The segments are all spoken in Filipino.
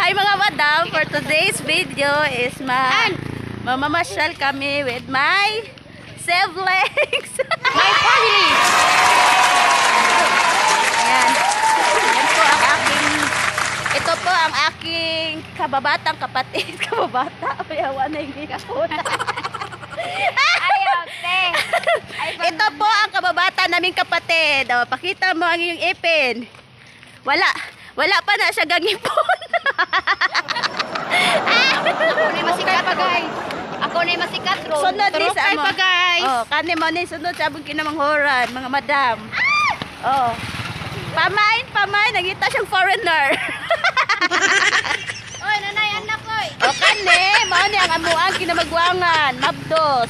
Hi mga madam, for today's video is mamamasyal kami with my siblings. My family. Yan. Yan po ang ito po ang aking kababatang kapatid. Kababata, ayaw na hindi ako. Ayaw, te. Ito po ang kababata naming kapatid. O, pakita mo ang iyong ipin. Wala pa na siya gangipon. Ako na masikat pagay. Ako na masikat ro. Sunod ni sa mo. pagay. Oh, kani mo ni sunod sa abong kinamanghoran, mga madam. Oh. Pamain, nagita siyang foreigner. Oy, nanay anak oy. O kani, mao ni ang amuang kinamagwangan, mabdos.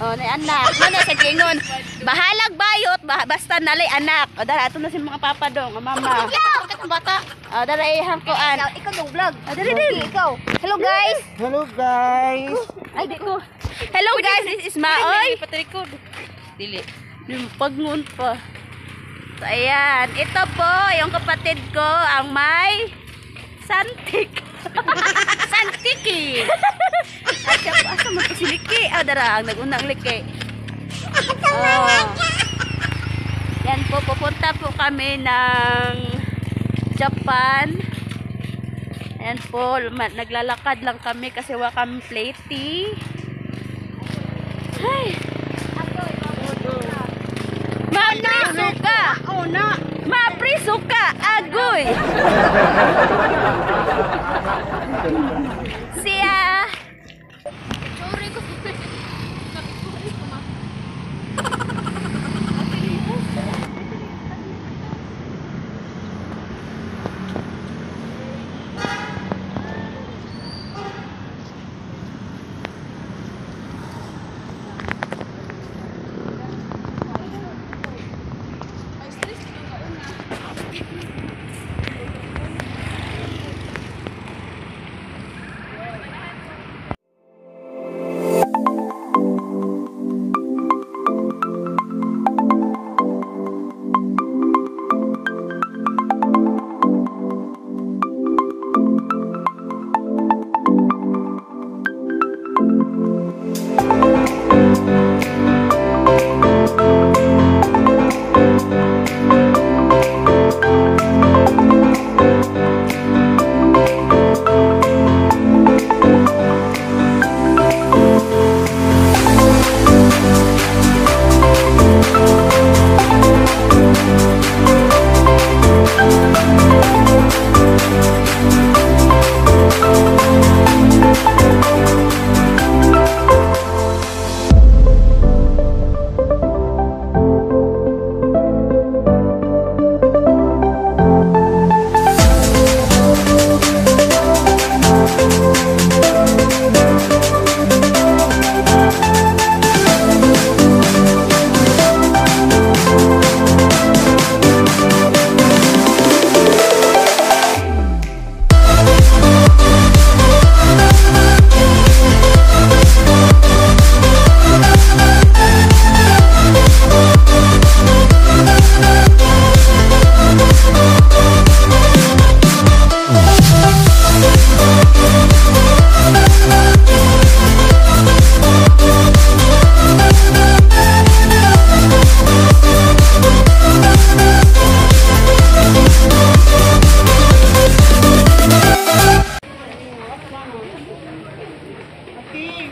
O, nay anak, mo na sa gingon. Bahalag bayot, basta nalay anak. O dara ato na si mga papa dong, ang mama. Katong bata. O dara ihang kuan. Ikaw dong vlog. Dali. Ikaw. Hello guys. Hello guys! Ay, di ko. Hello guys, this is Maoy. Patrikod. Dili. Yung pagngun pa. So, ayan. Ito po, yung kapatid ko, ang may santik. Santiki. At siya po, asa mo ito si Liki? Ah, dara, ang nagunang Liki. Oh. Yan po, pupunta po kami ng Japan. Ayan po, naglalakad lang kami kasi wala kami platey. Ay! Maprisuka! Oh na. Maprisuka! Agoy! Siya! Sorry ko.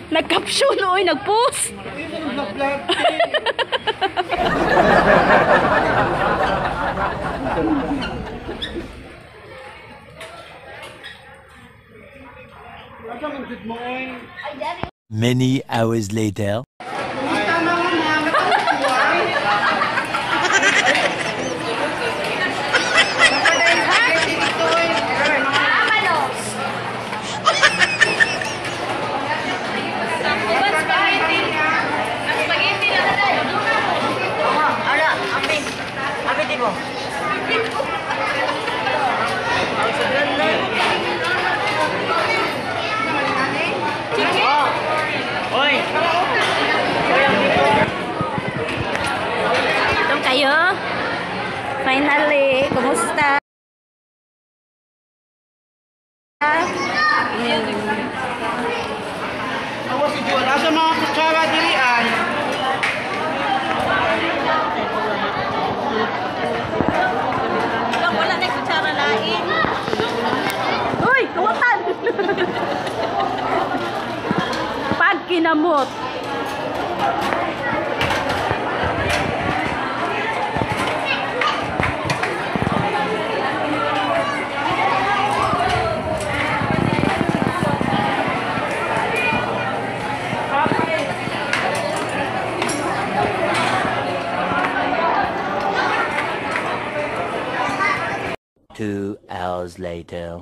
Nag-caption, oy, nag-post. Many hours later. Oy! Awas si Juan. Asa mga kutsara diri ay? Wala na kutsara lain. Uy, kawatan! Pag kinamot. Two hours later.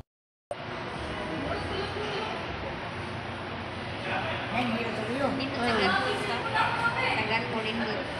Dito tagal ko rin dito.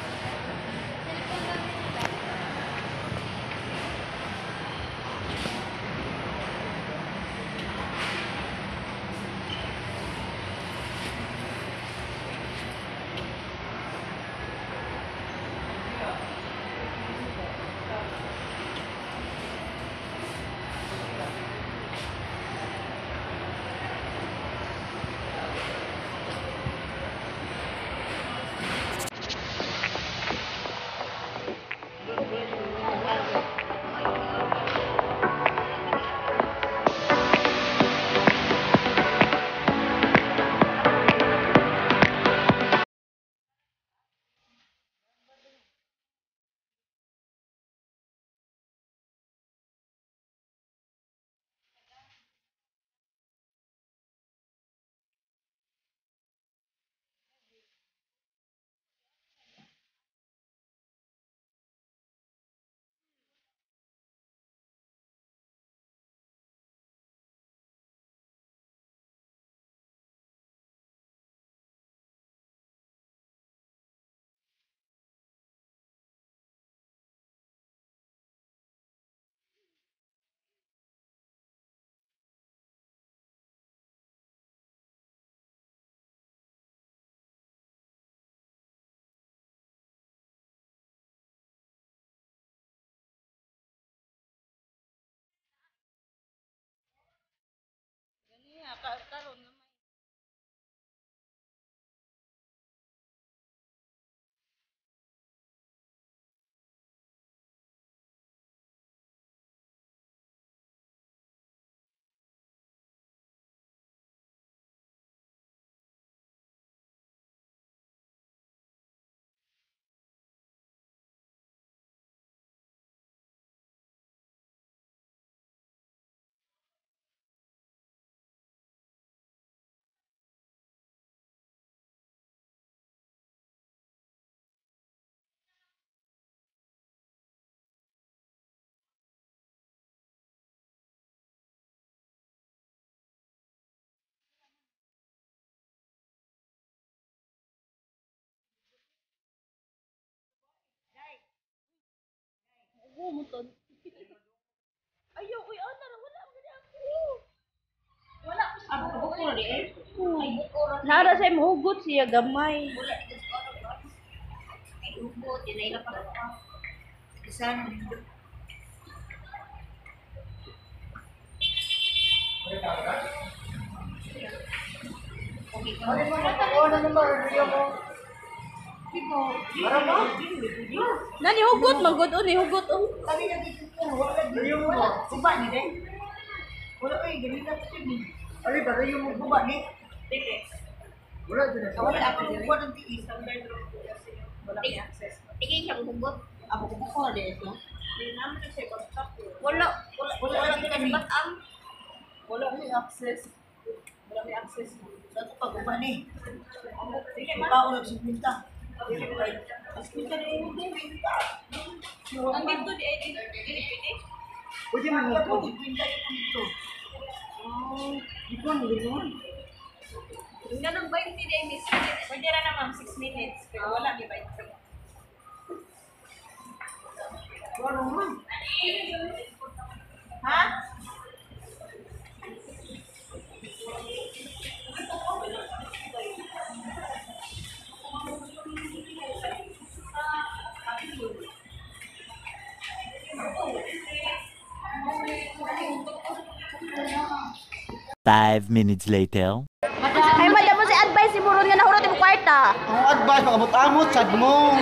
Umuton. Ayaw, uy, ana ra wala man ako. Ako ko ko di. Nara say muhugot siya gamay. Ubod, yun ay lapang. Isang Nani hugot magud ni hugot oh. tingin siyang hugot. Ako ko ko di ito. Wala kita di batang. Wala may access. Wala may access. Sa ito pag-uba ni. Ikaw ulit sa pinta. As pinta na yung pinta. Andito di ay di. Pwede man mo ito. Pinta yung pinto. Di ko mo gano'n. Ganun 20 day miss. Pwede ra na ma'am 6 minutes pero wala gi 20. Wala man. Ha? 5 minutes later. Ay, madam mo si advice si Buron nga nahurot yung kwarta. Ang advice, makamot-amot, sad mo.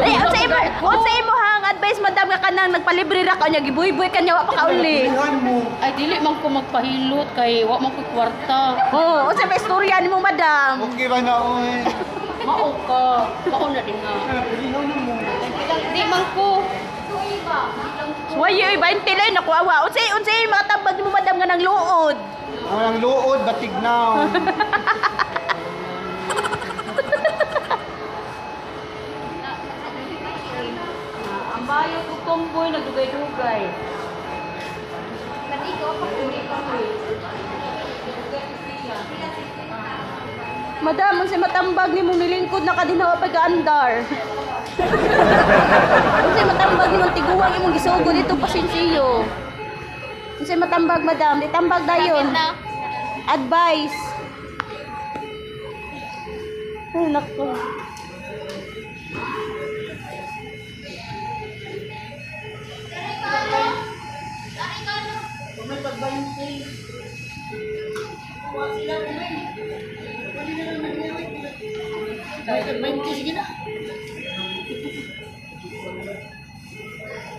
Ay, unsa imo hang advice madam nga kanang nagpalibre ra ka nya gibuy-buy kanya wa pa kauli. Pilihan mo. Ay, dili man ko magpahilot kay wa man ko kwarta. Oh, unsa ba istorya nimo madam? Okay ba na, oy? Mao ka. Mao na din nga. Pilihan mo. Di man ko. Suwayo ay 20 lay nakuawa. Unsay mga tambag nimo madam nga nang luod. Ang luod, batig na. Ang bayo ko tomboy nagdugay-dugay. Madam, unsay matambag nimo nilingkod na kadinawa pag-andar. Unsay matambag nimo tiguwang imong gisugo dito pasinsiyo. Unsay matambag madam, ditambag dayon. Advice. Ay nako.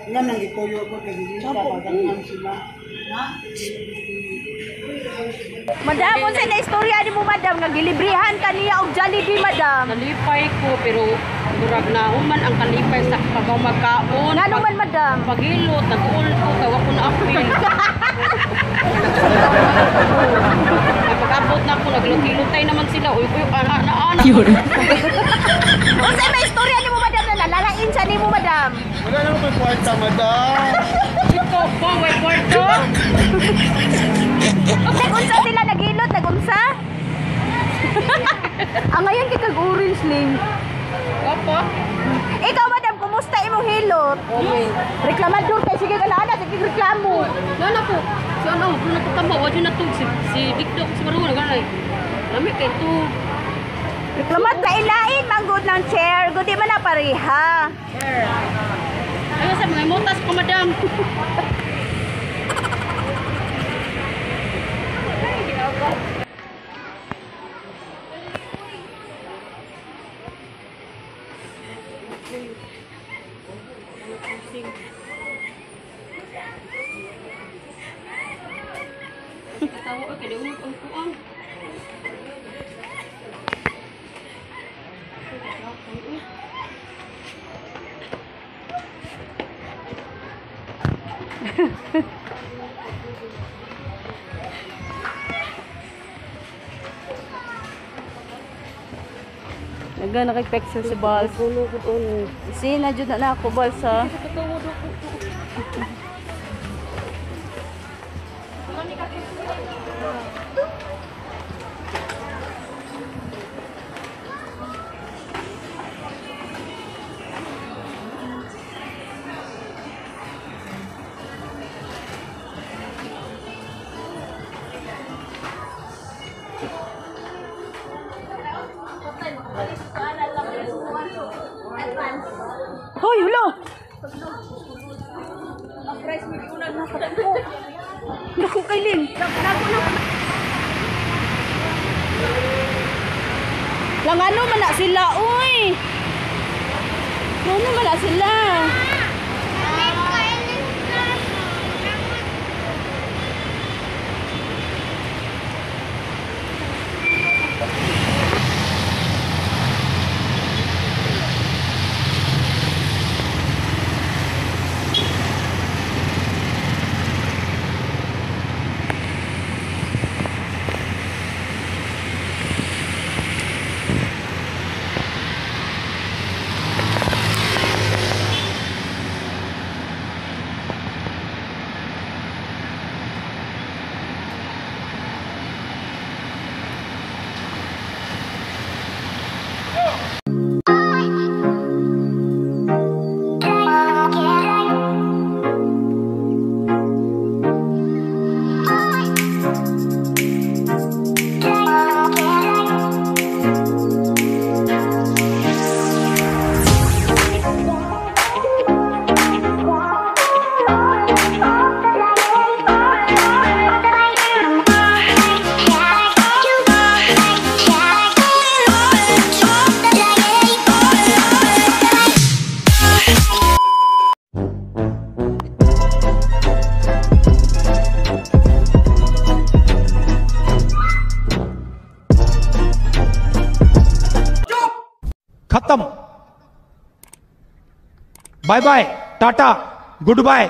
Yan ang ituyo ko kay Gilisa, pagkakas sila. Ha? Madam, unsay na istorya nimo madam nga gilibrihan kaniya og Jollibee madam. Nalipay ko pero murag na human ang kalipay sa pagaw magkaon. Ngano man madam? Pagilot, nag-uul ko, kay wa ko na apil. Ay pag-abot na ako, naglutay naman sila. Uy, ana. Unsay may istorya nimo madam na nalalain sa nimo madam? Wala naman may kwarta, madam. Ito po, may kwarto. Nagunsa sila nagilot, nagunsa? Ngayon kay kag orange ling. Opo. Ikaw madam, kumusta imong hilot? Reklamador kay sige ka na, sige reklamo. Lala po. Si ano, kung natutamba, wadyo na to. Si Dikdok, si Marunga, ganay. Lami kay to. Reklamat ka ilain, manggod ng chair, gudi man na pareha. Ayaw sa mga motas ko, madam. Tawa ka, kaya unod ang kuang. Naga na kay pexel si Bals. Si na jud na ako Bals ha. Hoy, hulo! Naku kay Ling. Lang ano man na sila, uy. Ano man na sila. Bye bye tata good bye